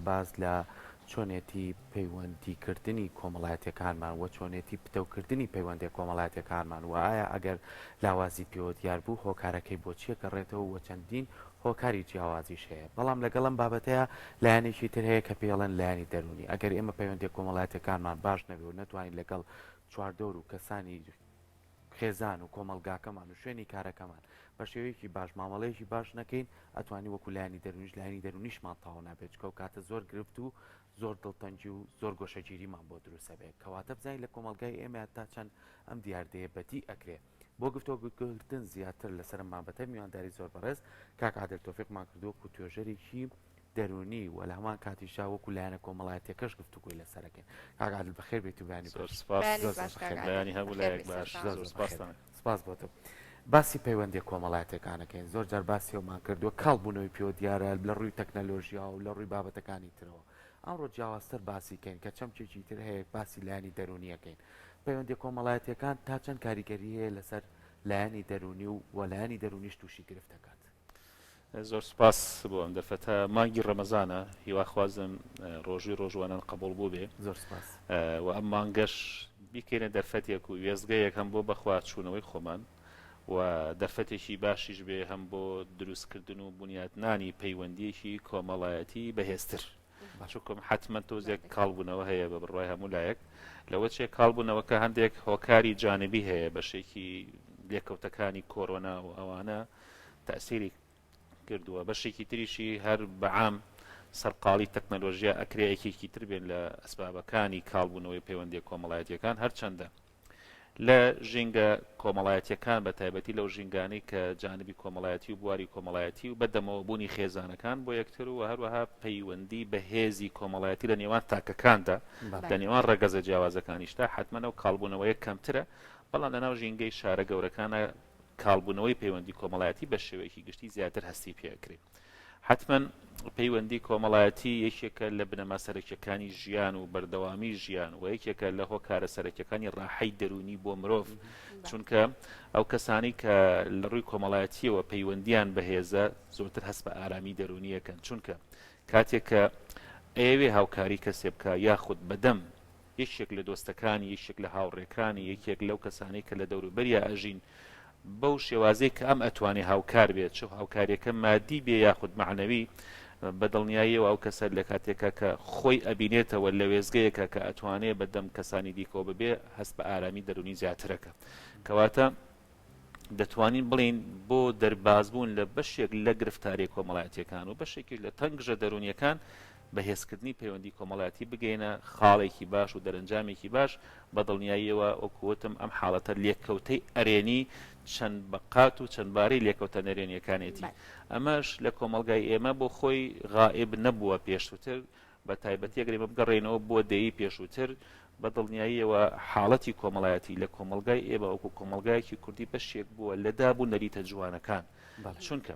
باز لە چۆنێتی پەیوەندیکردنی کۆمەڵایەتەکانمان و چۆنێتی پتەوکردنی پەیوەندی کۆمەڵایەتەکانمان و ئایا ئەگەر لاوازی پێوە دیار بوو هۆکارەکەی بۆچیە گەڕێتەوە و چەندین هۆکاری جیاوازیش هەیە بەڵام لەگەڵم بابەتەیە لایەنێکی تر هەیە کە پێڵەن لایانی دەرونی ئەگەر ئێمە پەیوەندی کۆمەڵایەتەکانمان باش نەبێ و نەتوانین لەگەڵ چواردۆر و کەسانی خێزان و کۆمەلگاکەمان و شوێنی کارەکەمان بە شێوەیەکی باش مامەڵەیەکی باش نەکەین ئەتوانی وەکو لایانی دەرونیش لایانی دەرونیشمان تاوا نابێت کە و کاتە زۆر گرفت و زۆر دڵتەنجی و زۆر گۆشەگیریمان بۆ دروستە بێت کەواتە بزانین لە کۆمەلگای ئێمە تا چەند ئەم دیاردەیە بەتی ئەکرێ بۆ گفتۆگوتن زیاتر لەسەر مابەتە میوانداری زۆر بەڕێز کاک عادل تۆفیقمان کردووە و توێژەرێکی دەرونی و لە هەمان کاتیشا وەکو لایەنە کۆمەڵایەتەکەش گفتوگوی لەسەرەکەین کاک عادل بەخێر بێت و بەیانی بەیانی هەبوو لایەک باش سپاس بۆ تۆ باسی پەیوەندی کۆمەڵایەتەکانەکەین زۆر جار باسیەوەمان کردووە کاڵبوونەوەی پێوە دیارە لە ڕووی تەکنەلۆژیا و لە ڕووی بابەتەکانی ترەوە ئەمڕۆ جیاوازتر باسیکەین کە چەمچێکی تر هەیە باسی لایانی دەرونیەکەین پەیوەندی کۆمەڵایەتەکان تا چەند کاریگەری هەیە لەسەر لایانی دەرونی و وەلایانی دەرونیش تووشی گرفت دەکات زۆر سپاس بۆ ئەم دەرفەتە مانگی ڕەمەزانە هیواخوازم ڕۆژوی ڕۆژوانان قبول بوو بێ زۆر سپاس و ئەم مانگەش بیکەینە دەرفەتێک و وێزگەیەک هەم بۆ بەخوا چوونەوەی خۆمان و دەرفەتێکی باشیش بێ هەم بۆ دروستکردن و بنیادنانی پەیوەندیەکی کۆمەڵایەتی بەهێزتر چونکم حتمما تۆزێک کاڵبوونەوە هەیە بە بڕوای هەموو لایەک لەوە چێ کاڵبوونەوە کە هەندێک هۆکاری جانبی هەیە بەشێکی لێکەوتەکانی کۆرۆنا و ئەوانە تەسیری کردووە بەشێکی تریشی هەر بەعام سەرقاڵی تەکنەلۆژیا ئەکرەیەکێکی تر بێن لە ئەسبابەکانی کاڵبوونەوەی پەیوەندی کۆمەڵایەتیەکان هەرچەندە لە ژینگە کۆمەڵایەتیەکان بە تایبەتی لەو ژینگانەی کە جانبی کۆمەڵایەتی و بواری کۆمەڵایەتی و بەدەمەوە بوونی خێزانەکان بۆ یەکتر و هەروەها پەیوەندی بەهێزی کۆمەڵایەتی لە نێوان تاکەکاندا لە نێوان ڕەگەزە جیاوازەکانیشتا حتممە و کاڵبوونەوەیە کەمترە بەڵام لەناو ژینگەی شارە گەورەکانە کاڵبوونەوەی پەیوەندی کۆمەڵایەتی بە شێوەیەکی گشتی زیاتر هەستی پێکرێت حتمما پەیوەندی کۆمەڵایەتی یەکێکە لە بنەما سەرەکیەکانی ژیان و بەردەوامی ژیان و یەکێکە لە هۆکارە سەرەکیەکانی ڕاحەی دەرونی بۆ مرۆڤ چونکە ئەو کەسانی کە لە ڕووی کۆمەڵایەتیەوە پەیوەندیان بەهێزە زۆرتر هەست بە ئارامی دەرونیەکەن چونکە کاتێک کە ئێوێ هاوکاری کەسێ بکە یاخود بەدەم یەکێک لە دۆستەکانی یەکێک لە هاوڕێکانی یەکێک لەو کەسانی کە لە دەوروبەریە ئەژین بەو شێوازەی کە ئەم ئەتوانێ هاوکار بێت چ هاوکاریەکە مادی بێ یاخود معنەوی بەدڵنیاییەوە ئەو کەسەر لە کاتێکە کە خۆی ئەبینێتەوە لە وێزگەیەکە کە ئەتوانێت بەدەم کەسانی دیکەوە ببێ هەست بە ئارامی دەرونی زیاترەکە کەواتە دەتوانین بڵین بۆ دەربازبوون لە بەشێک لە گرفتاری کۆمەڵایەتیەکان و بەشێکی لە تەنگژە دەرونیەکان بەهێزکردنی پەیوەندی کۆمەڵایەتی بگەینە خاڵێکی باش و دەرەنجامێکی باش بەدڵنیاییەوە ئۆکووتم ئەم حاڵەتە لێککەوتەی ئەرێنی چەند بەقات و چەندبارەی لێکەوتە نەرێنیەکانێتی ئەمەش لە کۆمەلگای ئێمە بۆ خۆی غائب نەبووە پێشووتر بە تایبەتی ئەگەر ئێمە بگەڕێنەوە بۆ دەیی پێشووتر بەدڵنیاییەوە حاڵەتی کۆمەڵایەتی لە کۆمەلگای ئێمە وەکو کۆمەلگایەکی کوردی بەشێک بووە لەدابوو نەریتە جوانەکان چونکە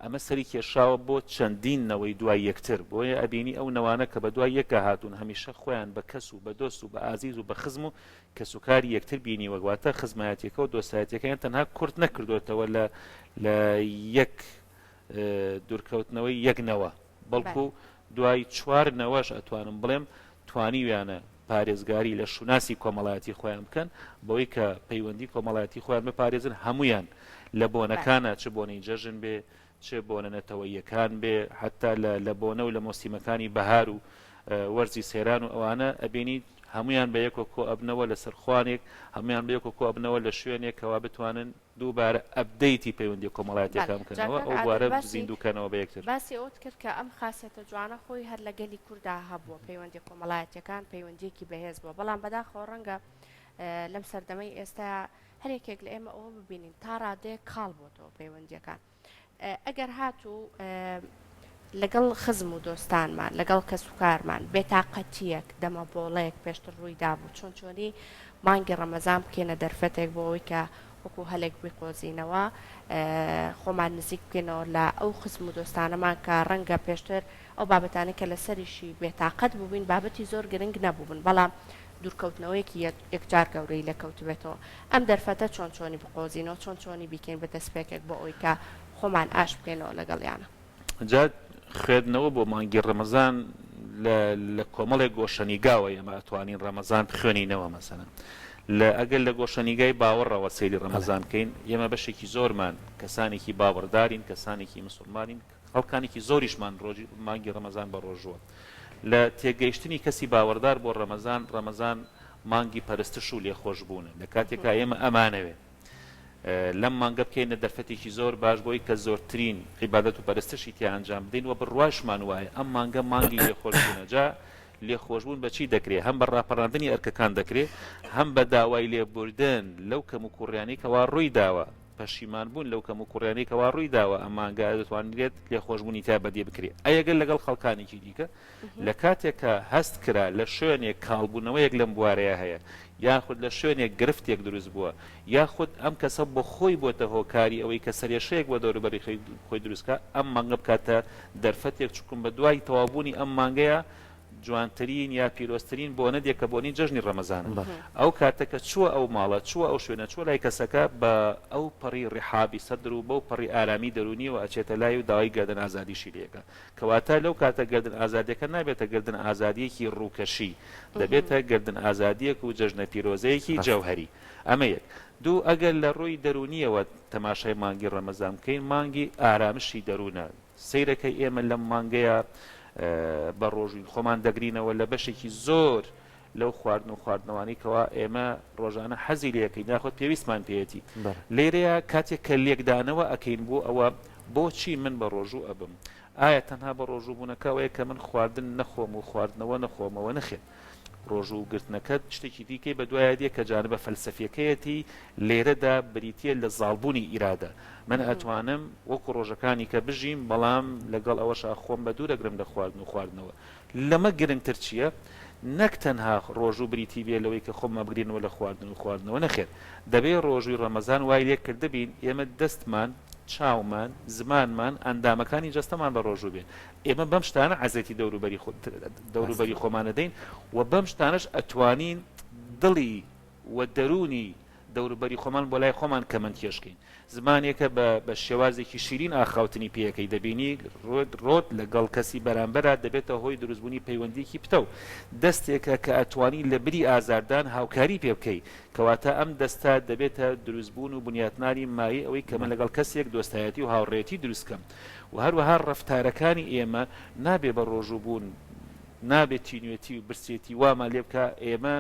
ئەمە سەری کێشاوە بۆ چەندینەوەی دوای یەکتر بۆیە ئەبینی ئەو نەوانە کە بە دوای یەکە هاتوون هەمیشە خۆیان بە کەس و بە دۆست و بە ئازیز و بە خزم و کەسوکاری یەکتر بینی وەگواتە خزمایەتێکە و دۆستایەتەکەیان تەنها کورت نەکردوێتەوە لە یەک دوورکەوتنەوەی یەکنەوە بەڵکو دوای چوارنەوەش ئەتوانم بڵێم توانیویانە پارێزگاری لە شوناسی کۆمەڵایەتی خۆیان بکەن بەوەی کە پەیوەندی کۆمەڵایەتی خۆیان بپارێزن هەمویان لە بۆنەکانە چ بۆنەی جەژن بێ چێ بۆنە نەتەوەییەکان بێ حتا لە بۆنە و لە مۆسیمەکانی بەهار و وەرزی سێران و ئەوانە ئەبینی هەمویان بە یەکۆ کۆ ئەبنەوە لە سەرخوانێک هەمویان بە یەکۆ کۆ ئەبنەوە لە شوێنێکەوە بتوانن دووبارە ئەبدەیتی پەیوەندی کۆمەڵایەتیەکان بکەنەوە ئەو بوارە زیندووکەنەوە بە یەکتر باسی ئەوت کرد کە ئەم خاصێتە جوانە خۆی هەر لە گەلی کووردا هەبووە پەیوەندی کۆمەڵایەتیەکان پەیوەندیەکی بەهێز بووە بەڵام بەداخەوە ڕەنگە لەم سەردەمەی ئێستا هەرێکێک لە ئێمە ئەوە ببینین تا ڕادەیە کاڵ بۆتەوە پەیوەندیەکان ئەگەر هاتوو لەگەڵ خزم و دۆستانمان لەگەڵ کەس و کارمان بێتاقەتیەک دەمەبۆڵەیەک پێشتر ڕوویدا بوو چۆن چۆنی مانگی ڕەمەزان بکەینە دەرفەتێک بۆ ئەوەی کە وەکو هەلێک بقۆزینەوە خۆمان نزیک بکەینەوە لە ئەو خزم و دۆستانەمان کە ڕەنگە پێشتر ئەو بابەتانی کە لەسەریشی بێتاقەت بووبین بابەتی زۆر گرنگ نەبووبن بەڵام دوورکەوتنەوەیەکی یەکجار گەورەی لە کەوتبێتەوە ئەم دەرفەتە چۆن چۆنی بقۆزینەوە چۆن چۆنی بیکەین بە دەستپێکێک بۆ ئەوەی کە خۆمان ئاش بکەینەوە لەگەڵیانە جا خوێندنەوە بۆ مانگی ڕەمەزان لە کۆمەڵێک گۆشەنیگاوە ئێمە ئەتوانین ڕەمەزان بخوێنینەوە مەسەنە ئەگەر لە گۆشەنیگای باوەڕەوە سەیری ڕەمەزان بکەین ئێمە بەشێکی زۆرمان کەسانێکی باوەڕدارین کەسانێکی مسلمانین خەڵکانێکی زۆریشمان ڕۆژی مانگی ڕەمەزان بە ڕۆژووە لە تێگەیشتنی کەسی باوەڕدار بۆ ڕەمەزان مانگی پەرستش و لێخۆشبوونە لە کاتێکا ئێمە ئەمانەوێ لەم مانگە بکەینە دەرفەتێکی زۆر باش بۆی کە زۆرترین عیبادەت و پەرستشی تیا ئەنجام بدەین و بڕواشمان وایە ئەم مانگە مانگی لێخۆشبوونە جا لێخۆشبوون بەچی دەکرێت هەم بە ڕاپەڕاندنی ئەرکەکان دەکرێت هەم بە داوای لێبوردن لەو کەم و کوڕیانەی کەوا ڕووی داوە پەشیمان بوون لەو کەم و کوڕیانەی کەوا ڕووی داوە ئەم مانگە دەتوانرێت لێخۆشبوونی تا بەدێ بکرێت ئەگەر لەگەڵ خەڵکانێکی دیکە لە کاتێکە هەست کرا لە شوێنێک کاڵبوونەوەیەک لەم بوارەیە هەیە یاخود لە شوێنێک گرفتێک دروست بووە یاخود ئەم کەسە بۆ خۆی بۆتە هۆکاری ئەوەی کە سەرێشەیەک بۆ دەوروبەری خۆی دروستکە ئەم مانگە بکاتە دەرفەتێک چکم بە دوای تەوابوونی ئەم مانگەیە جوانترین یا پیرۆستترین بۆ نەدێکە بۆنی جەژنی ڕەمەزان ئەو کاتەکە چووە ئەو ماڵە چووە ئەو شوێنە چوە لای کەسەکە بە ئەو پەڕی ڕیحابی سەدر و بەو پەڕی ئارامی دەرونیەوە ئەچێتە لای و داوای گەردن ئازادیشی لێکە کەواتە لەو کاتە گەردن ئازادیەکە نابێتە گەردن ئازادیەکی ڕووکەشی دەبێتە گەردن ئازادیەک و جەژنە پیرۆزەیەکی جەوهەری ئەمە یەک دوو ئەگەر لە ڕووی دەرونیەوە تەماشای مانگی ڕەمەزان بکەین مانگی ئارامشی دەروونە سەیرەکەی ئێمە لەم مانگەیە بە ڕۆژوی خۆمان دەگرینەوە لە بەشێکی زۆر لەو خواردن و خواردنەوانی کەوا ئێمە ڕۆژانە حەزی لەکەین ناخۆت پێویستمان پێێتی لێرەیە کاتێک کە لێکدانەوە ئەکەین بۆ ئەوە بۆچی من بە ڕۆژوو ئەبم ئایا تەنها بە ڕۆژوو بوونەکەوەیە کە من خواردن نەخۆم و خواردنەوە نەخۆمەوە نەخێت ڕۆژوو گرتنەکەت شتێکی دیکەی بە دوایە دیە کە جانبە فەلسەفیەکەیەتی لێرەدا بریتە لە زاڵبوونی ئیرادە من ئەتوانم وەکو ڕۆژەکانی کە بژیم بەڵام لەگەڵ ئەوەش خۆم بە دوور ئەگرم لە خواردن و خواردنەوە لەمە گرنگتر چییە نەک تەنها ڕۆژوو بریتی بێ لەوەی کە خۆمە بگرینەوە لە خواردن و خواردنەوە نەخێت دەبێت ڕۆژووی ڕەمەزان وای لێک کردبین ئێمە دەستمان چاومان زمانمان ئەندامەکانی جەستەمان بە ڕۆژوو بێن ئێمە بەم شتانە عەزەتی دەوروبەری خۆمانە دەین و بەم شتانەش ئەتوانین دڵی و دەرونی دەوروبەری خۆمان بۆ لای خۆمان کەمەند کێشکەین زمانێکە بە شێوازێکی شیرین ئاخاوتنی پێەکەی دەبینی ڕۆت لەگەڵ کەسی بەرامبەرە دەبێتە هۆی دروستبوونی پەیوەندیکی پتە و دەستێکە کە ئەتوانی لە بری ئازاردان هاوکاری پێ بکەی کەواتە ئەم دەستا دەبێتە دروستبوون و بنیاتنانی مایی ئەوەی کە من لەگەڵ کەسێک دۆستایەتی و هاوڕێتی دروستکەم و هەروەها ڕەفتارەکانی ئێمە نابێ بە ڕۆژوو بوون نابێت تینوێتی و برسێتی وامان لێ بکە ئێمە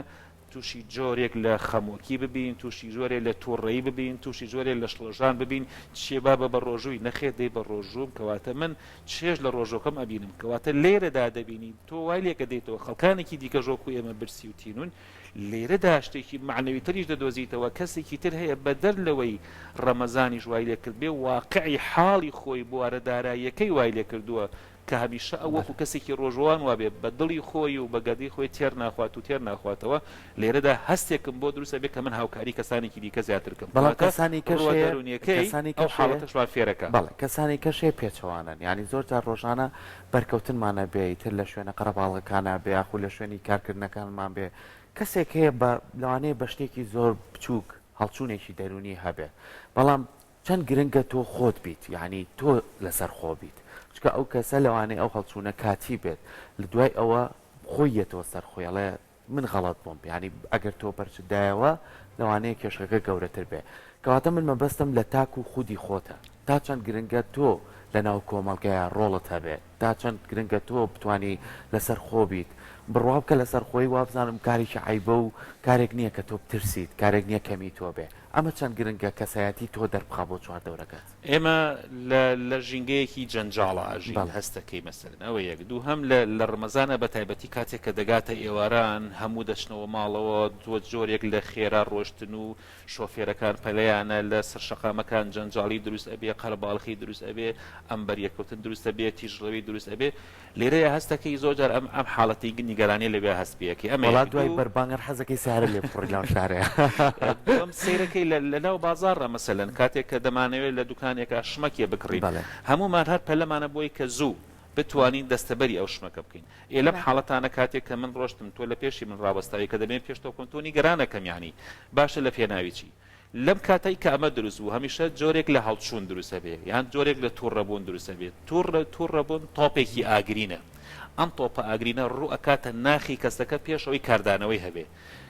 تووشی جۆرێک لە خەمۆکی ببین تووشی جۆرێک لە تووڕێی ببین تووشی جۆرێک لە شڵۆژان ببین چێبا بە ڕۆژووی نەخێت دەی بە ڕۆژوم کەواتە من چێژ لە ڕۆژۆکەم ئەبینم کەواتە لێرەدا دەبینی تۆ وای لێکە دەیتەوە خەڵکانێکی دیکە ژۆکو ئێمە برسی و تینون لێرەدا شتێکی معنەوی تریش دەدۆزیتەوە کەسێکی تر هەیە بەدەر لەوەی ڕەمەزانی وای لێ کرد بێ واقعی حاڵی خۆی بوارە داراییەکەی وای لێ کردووە کە هەمیشە ئەو وەکو کەسێکی ڕۆژوان وابێ بە دڵی خۆی و بە گەدەی خۆی تێر ناخوات و تێر ناخواتەوە لێرەدا هەستێکم بۆ دروستە بێت کە من هاوکاری کەسانێکی دیکە زیاترکەم بەڵام کەسانی حاڵەتەشوان فێرەکە بەڵێ کەسانی کەشێ پێچەوانن ینی زۆر جار ڕۆژانە بەرکەوتنمانە بێ تر لە شوێنە قەرەباڵەکانە بێ یاخو لە شوێنی کارکردنەکانمان بێ کەسێک هەیە بە لەوانەیە بە شتێکی زۆر بچووک هەڵچوونێکی دەرونی هەبێ بەڵام چەند گرنگە تۆ خۆت بیت یعنی تۆ لەسەر خۆ بیت چکە ئەو کەسە لەوانەیە ئەو هەڵچوونە کاتی بێت لە دوای ئەوە خۆیەتەوە سەر خۆیڵێ من غەڵەت بووم ینی ئەگەر تۆ بەرچدایەوە لەوانەیە کێشەکە گەورەتر بێ کەواتە من مەبەستم لە تاک و خودی خۆتە تا چەند گرنگە تۆ لە ناو کۆمەڵگەیە ڕۆڵت هەبێ تا چەند گرنگە تۆ بتانی لەسەر خۆ بیت بڕوا بکە لەسەر خۆی وابزانم کارێکی عیبە و کارێک نییە کە تۆ بترسیت کارێک نییە کەمی تۆ بێ ئەمە چەند گرنگە کەسایەتی تۆ دەربخا بۆ چواردەورەکەت ئێمە لە ژینگەیەکی جەنجاڵە ئاژین هەستەکەی مەسەرن ئەوە یەک دوو هەم لە ڕەمەزانە بە تایبەتی کاتێک کە دەگاتە ئێواران هەموو دەچنەوە ماڵەوە دووە جۆرێک لە خێرا ڕۆشتن و شۆفێرەکان پەلەیانە لە سەر شەقامەکان جەنجاڵی دروست ئەبێ قەرەباڵخی دروست ئەبێ ئەم بەریەکەوتن دروستە بێ تیژڕەوی دروست ئەبێ لێرەیە هەستەکەی زۆرجار ئەم حاڵەتی نیگەرانی لەبێ هەست بێکی ئەمە دوای بەربانگەر حەزەکەی سارە لێ بڕی لەو شارەیە سەیرەکەی لەناو بازارڕە مەسەلەن کاتێک کە دەمانەوێت لە دوکانێکە شمەکێ بکڕین هەمومان هەر پەلەمانە بۆی کە زوو بتوانین دەستەبەری ئەو شمەکە بکەین لەم حاڵەتانە کاتێک کە من ڕۆشتم تۆ لە پێشی من ڕابستاوی کە دەبێن پێش تۆ کۆنتۆنی گەرانەکەم یانی باشە لە پێناویچی لەم کاتەی کە ئەمە دروست بوو هەمیشە جۆرێک لە هەڵچوون دروستە بێ یان جۆرێک لە تووڕەبوون دروستە بێت تووڕەبوون تۆپێکی ئاگرینە ئەم تۆپە ئاگرینە ڕوو ئەکاتە ناخی کەسەکە پێشەوەی کاردانەوەی هەبێ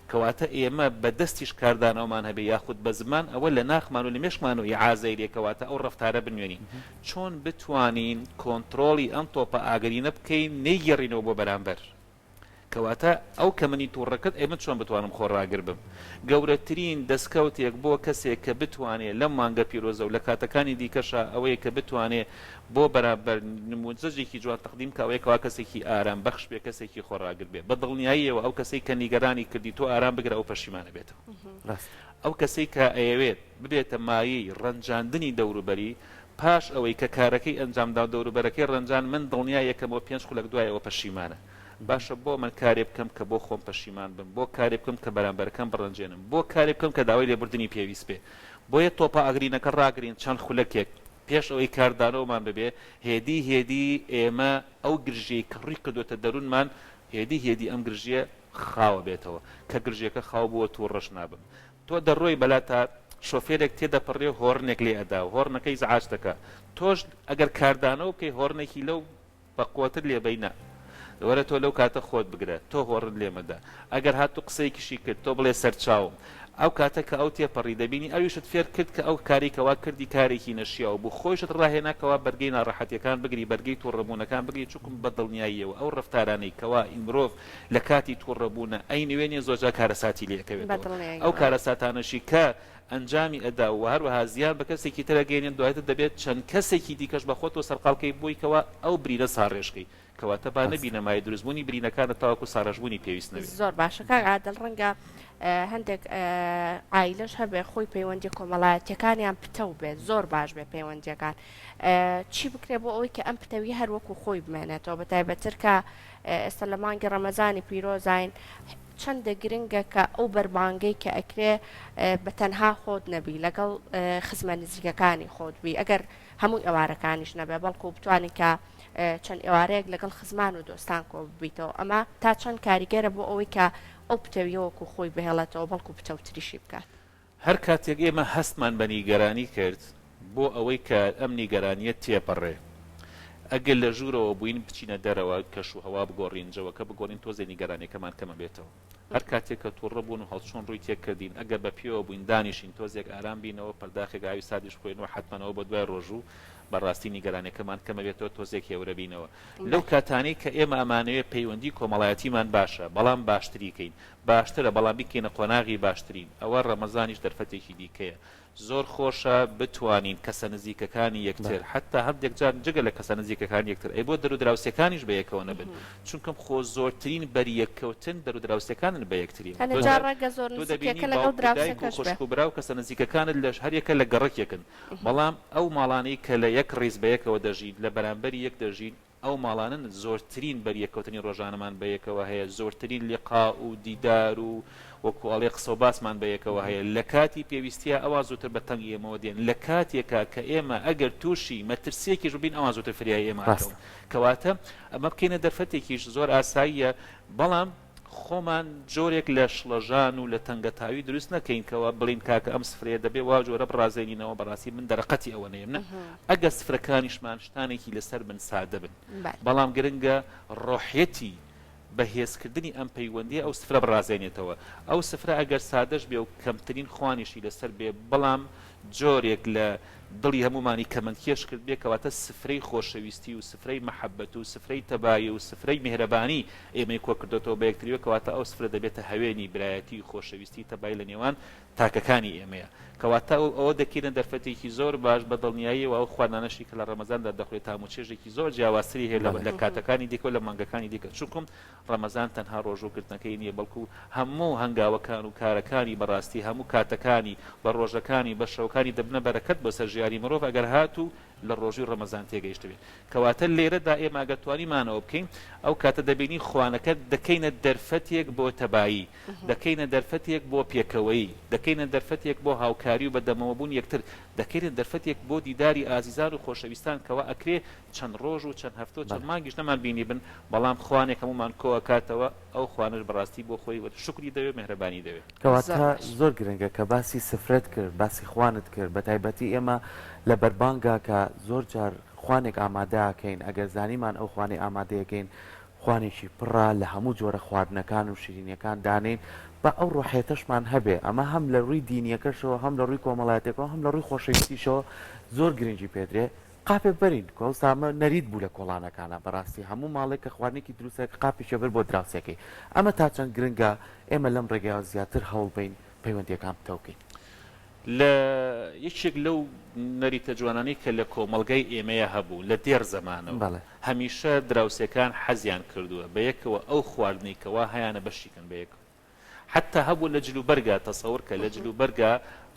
کەواتە ئێمە بەدەستیش کاردانەوەمان هەبێ یاخود بە زمان ئەوە لە ناخمان و لە مێشمان و عازەیرێکەواتە ئەو ڕفتارە بنوێنین چۆن بتوانین کۆنتترۆلی ئەم تۆپە ئاگرینە بکەین نەیگەڕینەوە بۆ بەرامبەر کەواتە ئەو کە منی تووڕەکەت ئێمە چۆن بتوانم خۆڕاگر بم گەورەترین دەستکەوتێک بۆ کەسێک کە بتوانێت لەم مانگە پیرۆزە و لە کاتەکانی دیکەشە ئەوەیە کە بتوانێت بۆ بەرامبەر نموزەجێکی جوان تەقدیم کەوەیەکەوە کەسێکی ئارام بەخش بێ کەسێکی خۆڕاگر بێ بە دڵنیاییەوە ئەو کەسەی کە نیگەرانی کردی تۆ ئارام بگرە ئەو پەشیمانە بێتەوە ئەو کەسەی کە ئەیەوێت ببێتە مایەی ڕەنجاندنی دەوروبەری پاش ئەوەی کە کارەکەی ئەنجامدا دەوروبەرەکەی ڕەنجان من دڵنیا یەکەمەوە 5 خولەک دوایەوە پەشیمانە باشە بۆ من کارێ بکەم کە بۆ خۆم پەشیمان بم بۆ کارێ بکەم کە بەرامبەرەکەم بڕەنجێنم بۆ کارێ بکەم کە داوای لێبوردنی پێویست بێ بۆیە تۆپە ئاگرینەکە ڕاگرین چەند خولەکێک پێش ئەوەی کاردانەوەمان ببێ هێدی ئێمە ئەو گرژەی کە ڕووی کردوتە دەروونمان هێدی ئەم گرژیە خاوە بێتەوە کە گرژەکە خاو بووە تووڕەش نابم تۆ دەڕۆی بەلا تا شۆفێرێک تێدەپەڕێ هۆڕنێک لێ ئەدا و هۆڕنەکەی زعاج دەکە تۆش ئەگەر کاردانەوە بکەی هۆڕنێکی لەو بەقوتر لێبەینە وەرە تۆ لەو کاتە خۆت بگرە تۆ هۆڕن لێمەدا ئەگەر هاتو قسەیەکیشی کرد تۆ بڵێ سەرچاوم ئەو کاتە کە ئەو تێپەڕی دەبینی ئەویشت فێر کرد کە ئەو کاریکەوا کردی کارێکی نەشیاوە بوو خۆشت ڕاهێناکەوە بەرگەی ناڕەحەتیەکان بگری بەرگەی تووڕەبوونەکان بگری چووکم بە دڵنیاییەوە ئەو ڕفتارانەی کەوا مرۆڤ لە کاتی تووڕەبوونە ئەی نوێنێ زۆرجار کارەساتی لێکەوێت ئەو کارەساتانەشی کە ئەنجامی ئەدا و هەروەها زیان بە کەسێکی ترەگەێنێن دوایتر دەبێت چەند کەسێکی دیکەش بە خۆت و سەرقاڵکەی بوویکەوە ئەو برینە ساڕێژکەی کەواتە با نەبینە مای دروستبوونی برینەکانە تاواکو ساڕژبوونی پێویست نەبێت زۆر باشە کاک عادڵ ڕەنگە هەندێک عایلەش هەبێ خۆی پەیوەندی کۆمەڵایەتیەکانیان پتە بێت زۆر باش بێ پەیوەندیەکان چی بکرێ بۆ ئەوەی کە ئەم پتەوی هەروەکو خۆی بمێنێتەوە بەتایبەتر کە ئێستا لە مانگی ڕەمەزانی پیرۆزین چەندە گرنگە کە ئەو بەربانگەی کە ئەکرێ بە تەنها خۆت نەبی لەگەڵ خزمە نزیکەکانی خۆت بی ئەگەر هەموو ئێوارەکانیش نەبێ بەڵکو بتوانین کە چەند ئێوارەیەک لەگەڵ خزمان و دۆستان کۆ ببیتەوە ئەمە تا چەند کاریگەرە بۆ ئەوەی کە ئەو پتەویەوەکو خۆی بهێڵێتەوە بەڵکو پتەوتریشی بکات هەر کاتێک ئێمە هەستمان بە نیگەرانی کرد بۆ ئەوەی کە ئەم نیگەرانیە تێپەڕێ ئەگەر لە ژوورەوە بووین بچینە دەرەوە کەش و هەوا بگۆڕینجەوە کە بگۆڕین تۆزێ نیگەرانەکەمان کەمە بێتەوە هەر کاتێک کە تووڕە بوون و هەڵچۆن ڕووی تێکردین ئەگەر بە پێوە بووین دانیشین تۆزێک ئارام بینەوە پەرداخێک ئاوی سادیش خوێنەوە حتمەنەوە بۆ دوای ڕۆژوو بەڕاستی نیگەرانەکەمان کەمە بێتەوە تۆزێک هێورە بینەوە لەو کاتانەی کە ئێمە ئەمانەوێت پەیوەندی کۆمەڵایەتیمان باشە بەڵام باشتریکەین باشترە بەڵام بکەینە قۆناغی باشترین ئەوە ڕەمەزانیش دەرفەتێکی دیکەیە زۆر خۆشە بتوانین کەسە نزیکەکانی یەکتر حتا هەندێک جار جگە لە کەسە نزیکەکان یەکتر ئەی بۆ دەرودراوسەکانیش بە یەکەوە نەبن چونکەم خۆ زۆرترین بەریەکەوتن دەرودراوسەکانن بە یەکتری خوشکبرا و کەسە نزیکەکانت لەش هەرێکە لە گەڕەکێکن بەڵام ئەو ماڵانەی کە لە یەک ڕێز بە یەکەوە دەژین لە بەرامبەری یەک دەژین ئەو ماڵانن زۆرترین بەریەکەوتنی ڕۆژانەمان بە یەکەوە هەیە زۆرترین لقا و دیدار و وەکوڵێ قسە و باسمان بە یەکەوە هەیە لە کاتی پێویستیە ئەوە زووتر بە تەنگ ئێمەوە دێن لە کاتێکە کە ئێمە ئەگەر تووشی مەترسیەکیش بین ئەوان زووتر فریای ئێمەکەوە کەواتە ئەمە بکەینە دەرفەتێکیش زۆر ئاساییە بەڵام خۆمان جۆرێک لە شڵەژان و لە تەنگەتاوی دروست نەکەین کەەوە بڵین کاکە ئەم سفرەیە دەبێ وا جۆرە بڕازێنینەوە بەڕاستی من دەرەقەتی ئەوە نێمنە ئەگە سفرەکانیشمان شتانێکی لەسەر بن سادە بن بەڵام گرنگە ڕۆحیەتی بەهێزکردنی ئەم پەیوەندی ئەو سفرە بڕازێنێتەوە ئەو سفرە ئەگەر سادەش بێ و کەمترین خوانیشی لەسەر بێ بەڵام جۆرێک لە دڵی هەمومانی کەمەندکێش کرد بێکەواتە سفرەی خۆشەویستی و سفرەی مەحەبەت و سفرەی تەبایی و سفرەی میهرەبانی ئێمەی کۆ کردێتەوە بە یەکتریوە کەواتە ئەو سفرە دەبێتە هەوێنی برایەتی و خۆشەویستی تەبای لە نێوان تاکەکانی ئێمەیە کەواتە ئەوە دەکەێنە دەرفەتێکی زۆر باش بە دڵنیاییەوە ئەو خوانانەشی کە لە ڕەمەزاندا دەخوێت تاموچێژێکی زۆر جیاوازتری هەیە لە کاتەکانی دیکە لە مانگەکانی دیکە چونکم ڕەمەزان تەنها ڕۆژوکردنەکەی نییە بەڵکو هەموو هەنگاوەکان و کارەکانی بەڕاستی هەموو کاتەکانی بە ڕۆژەکانی بە شەوکانی دەبنە بەرەکەت بۆ سەر ژیانی مرۆڤ ئەگەر هاتوو لە ڕۆژی ڕەمەزان تێگەیشت بێت کەواتە لێرەدا ئێمە ئەگەر توانیمانەوە بکەین ئەو کاتە دەبینی خوانەکە دەکەینە دەرفەتێک بۆ تەبایی دەکەینە دەرفەتێک بۆ پێکەوەی دەکەینە دەرفەتێک بۆ هاوکاری و بەدەمەوە بوون یەکتر دەکەینە دەرفەتێک بۆ دیداری ئازیزان و خۆشەویستان کەوا ئەکرێ چەند ڕۆژ و چەند هەفتە و چەند مانگیش نەمان بینی بن بەڵام خوانێک هەمومان کۆەکاتەوە ئەو خوانش بەڕاستی بۆ خۆی شکری دەوێت مهرەبانی دەوێت کەواتە زۆر گرنگە کە باسی سفرەت کرد باسی خوانت کرد بە تایبەتی ئێمە لە بەربانگا کە زۆر جار خوانێک ئامادەکەین ئەگەر زانیمان ئەو خوانێ ئامادەیەکەین خوانێکی پڕە لە هەموو جۆرە خواردنەکان و شیرینیەکان دانین بە ئەو ڕۆحێتەشمان هەبێ ئەمە هەم لە ڕووی دینیەکەشەوە هەم لە ڕووی کۆمەڵایەتەکەەوە هەم لە ڕووی خۆشەویستیشەوە زۆر گرنگی پێدرێ قاپێ بەرین کۆسامە نەرید بوو لە کۆڵانەکانە بەڕاستی هەموو ماڵێک کە خواردنێکی دروستێک قاپی شەبر بۆ دراوسەکەی ئەمە تا چەند گرنگە ئێمە لەم ڕێگەیان زیاتر هەوڵ بین پەیوەندیەکان بتەوکەین لە یەکێک لەو نەریتە جوانانی کە لە کۆمەلگای ئێمەیە هەبوو لە دێر زەمانەوە هەمیشە دراوسەکان حەزیان کردووە بە یەکەوە ئەو خواردنی کەوا هەیانە بەشیکن بە یەک حتا هەبوو لە جلوبەرگا تەسەور کە لە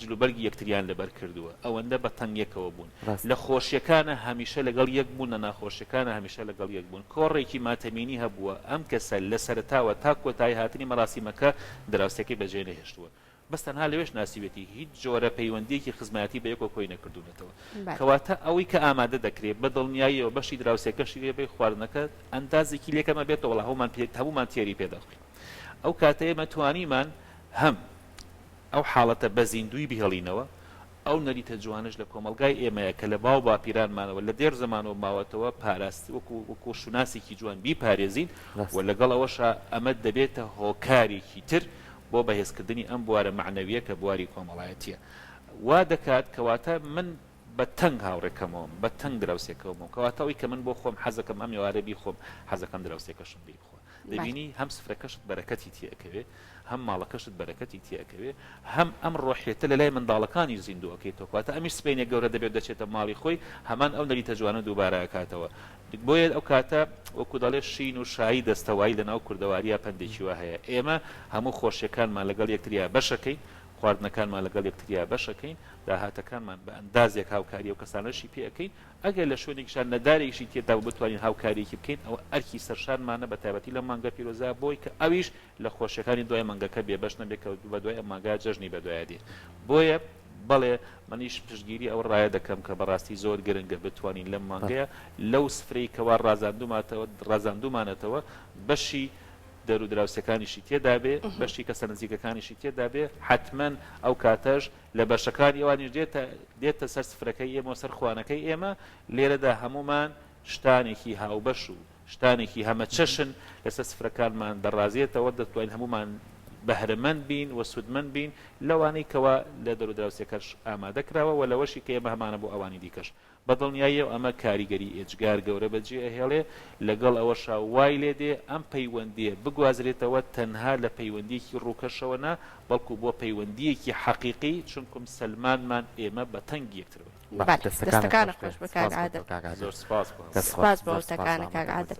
جلوبەرگی یەکتریان لەبەر کردووە ئەوەندە بە تەنگیەکەوە بوون لە خۆشیەکانە هەمیشە لەگەڵ یەک بوون لە ناخۆشیەکانە هەمیشە لەگەڵ یەک بوون کۆڕێکی ماتەمینی هەبووە ئەم کەسە لە سەرتاوە تا کۆتایی هاتنی مەراسیمەکە دراوسەکەی بەجێ نەهێشتووە بەس تەنها لەوێش ناسیوێتی هیچ جۆرە پەیوەندیەکی خزمەتی بە یەکۆ کۆی نەکردوونەتەوە کەواتە ئەوەی کە ئامادە دەکرێت بە دڵنیاییەوە بەشی دراوسێکەشی لێبەی خواردنەکە ئەندازێکی لێکەمە بێتەوە وڵا هەمومان تێری پێداخین ئەو کاتە ئێمە توانیمان هەم ئەو حاڵەتە بە زیندوی بهێڵینەوە ئەو نەریتە جوانش لە کۆمەلگای ئێمەیە کە لە باو باپیرانمانەوە لە دێر زەمانەوە ماوەتەوە پاراست وەکو شوناسێکی جوان بیپارێزین و لەگەڵ ئەوەشە ئەمە دەبێتە هۆکارێکی تر بۆ بەهێزکردنی ئەم بوارە معنەویە کە بواری کۆمەڵایەتیە وا دەکات کەواتە من بە تەنگ هاوڕێکەمەوە بە تەنگ دراوسێکەوەمەوە کەواتەوەی کە من بۆ خۆم حەزەکەم ئەم ێوارەبی خۆم حەزەکەم دراوسێکەشم بیخۆ دەبینی هەم سفرەکەشت بەرەکەتی تێئەکەوێ هەم ماڵەکەشت بەرەکەتی تێئەکەوێ هەم ئەم ڕۆحێتە لە لای منداڵەکانی زیندووەکەیتەوە کەواتە ئەمیش سبەینێک گەورە دەبێت دەچێتە ماڵی خۆی هەمان ئەو نەریتە جوانە دووبارە ئەکاتەوە بۆیە ئەو کاتە وەکو دەڵێ شین و شایی دەستەوایی لەناو کوردەواریە پەندێکی وە هەیە ئێمە هەموو خۆشیەکانمان لەگەڵ یەکتریا بەشەکەی خواردنەکانمان لەگەڵ یەکتریا بەشەکەین داهاتەکانمان بە ئەندازێک هاوکاری و کەسانەشی پێەکەین ئەگەر لە شوێنێکشان نەدارێکشی تێدا بتوانین هاوکاریکی بکەین ئەوە ئەرکی سەرشانمانە بە تایبەتی لە مانگە پیرۆزا بۆی کە ئەویش لە خۆشیەکانی دوای مانگەکە بێبەش نەبێت کە بە دوای ئەم مانگا جەژنی بەدوایە دێ بۆیە بەڵێ منیش پشتگیری ئەو ڕایە دەکەم کە بەڕاستی زۆر گرنگە بتوانین لەم مانگەیە لەو سفرەی کەوا ڕازاندومانێتەوە بەشی دەرو دراوسەکانیشی تێدا بێ بەشی کەسە نزیکەکانیشی تێدا بێ حتمما ئەو کاتەش لە بەشەکانی ئەوانیش دێتە سەر سفرەکەی ئێمە سەر خوانەکەی ئێمە لێرەدا هەمومان شتانێکی هاوبەش و شتانێکی هەمە چەشن لەسەر سفرەکانمان دەڕازێتەوە دەتوانین هەمومان بەهرەمەند بین و سودمەند بین لەوانەی کەوا لە دەرو دراوسێکەش ئامادە کراوە و لەوەشی کە ئێمە هەمانە بۆ ئەوانی دیکەش بەدڵنیاییەوە ئەمە کاریگەری ئێجگار گەورە بەجێ ئەهێڵێ لەگەڵ ئەوەشا وای لێ دێ ئەم پەیوەندیە بگوازرێتەوە تەنها لە پەیوەندیەکی ڕووکەشەوە نا بەڵکو بۆ پەیوەندیەکی حەقیقی چونکم سلمانمان ئێمە بە تەنگ یەکترەوە دەستەکانە خۆش بکار عادەت زۆر سپاس سپاس بۆ وتەکانە کاک عادەت